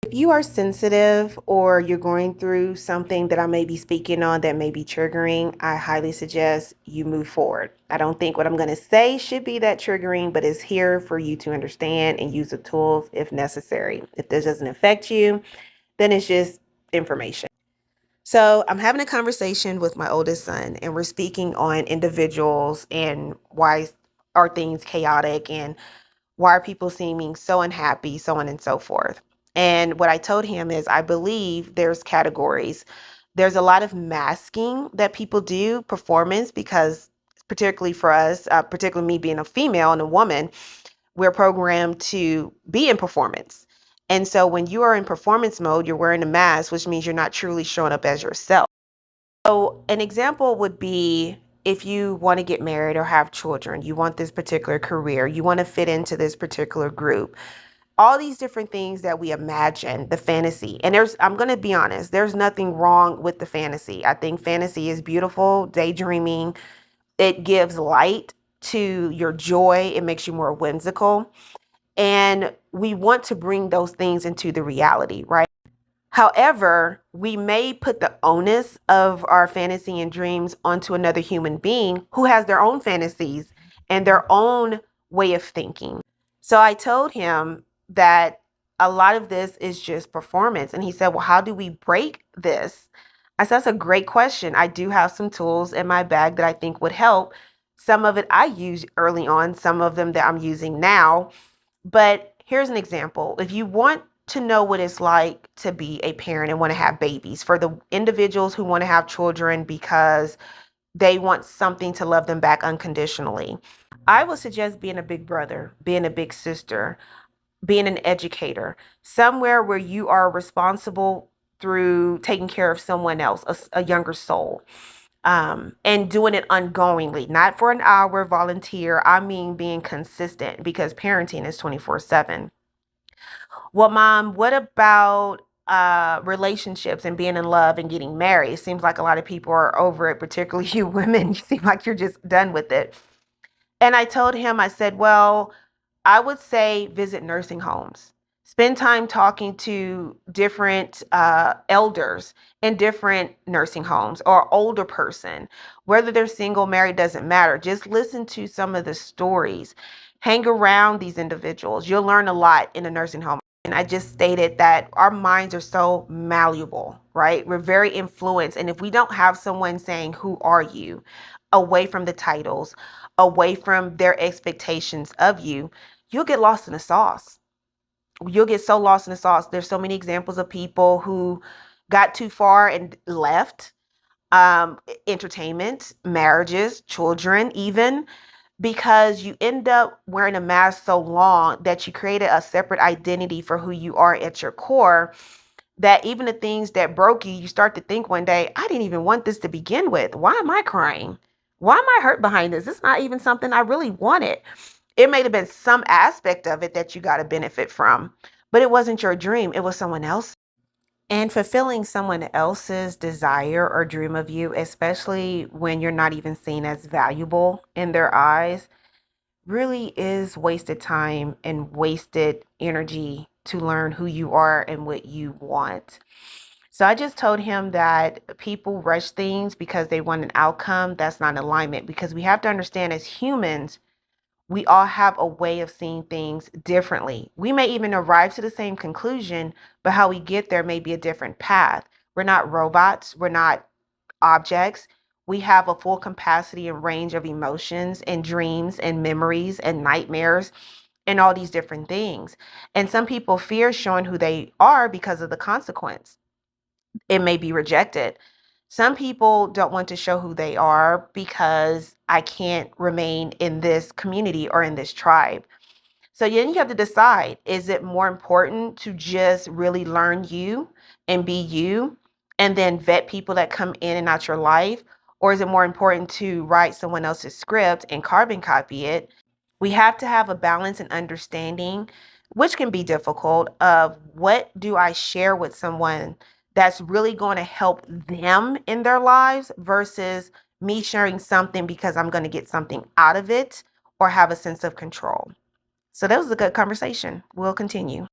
If you are sensitive or you're going through something that I may be speaking on that may be triggering, I highly suggest you move forward. I don't think what I'm going to say should be that triggering, but it's here for you to understand and use the tools if necessary. If this doesn't affect you, then it's just information. So I'm having a conversation with my oldest son, and we're speaking on individuals and why are things chaotic and why are people seeming so unhappy, so on and so forth. And what I told him is I believe there's categories. There's a lot of masking that people do, performance, because particularly for us, particularly me being a female and a woman, we're programmed to be in performance. And so when you are in performance mode, you're wearing a mask, which means you're not truly showing up as yourself. So an example would be if you want to get married or have children, you want this particular career, you want to fit into this particular group, all these different things that we imagine, the fantasy. And I'm going to be honest, there's nothing wrong with the fantasy. I think fantasy is beautiful, daydreaming. It gives light to your joy, it makes you more whimsical. And we want to bring those things into the reality, right? However, we may put the onus of our fantasy and dreams onto another human being who has their own fantasies and their own way of thinking. So I told him that a lot of this is just performance. And he said, well, how do we break this? I said, that's a great question. I do have some tools in my bag that I think would help. Some of it I used early on, some of them that I'm using now. But here's an example. If you want to know what it's like to be a parent and want to have babies, for the individuals who want to have children because they want something to love them back unconditionally, I would suggest being a big brother, being a big sister, being an educator, somewhere where you are responsible through taking care of someone else, a younger soul, and doing it ongoingly, not for an hour volunteer. I mean, being consistent because parenting is 24/7. Well, mom, what about relationships and being in love and getting married? It seems like a lot of people are over it, particularly you women. You seem like you're just done with it. And I told him, I said, well, I would say visit nursing homes. Spend time talking to different elders in different nursing homes or older person. Whether they're single, married, doesn't matter. Just listen to some of the stories. Hang around these individuals. You'll learn a lot in a nursing home. And I just stated that our minds are so malleable, right? We're very influenced. And if we don't have someone saying, who are you? Away from the titles, away from their expectations of you, you'll get lost in the sauce. You'll get so lost in the sauce. There's so many examples of people who got too far and left entertainment, marriages, children, even because you end up wearing a mask so long that you created a separate identity for who you are at your core, that even the things that broke you, you start to think one day, I didn't even want this to begin with. Why am I crying? Why am I hurt behind this? It's not even something I really wanted. It may have been some aspect of it that you got a benefit from, but it wasn't your dream. It was someone else. And fulfilling someone else's desire or dream of you, especially when you're not even seen as valuable in their eyes, really is wasted time and wasted energy to learn who you are and what you want. So I just told him that people rush things because they want an outcome that's not in alignment, because we have to understand as humans, we all have a way of seeing things differently. We may even arrive to the same conclusion, but how we get there may be a different path. We're not robots, we're not objects. We have a full capacity and range of emotions and dreams and memories and nightmares and all these different things. And some people fear showing who they are because of the consequence. It may be rejected. Some people don't want to show who they are because I can't remain in this community or in this tribe. So then you have to decide, is it more important to just really learn you and be you and then vet people that come in and out your life? Or is it more important to write someone else's script and carbon copy it? We have to have a balance and understanding, which can be difficult, of what do I share with someone that's really going to help them in their lives versus me sharing something because I'm going to get something out of it or have a sense of control. So that was a good conversation. We'll continue.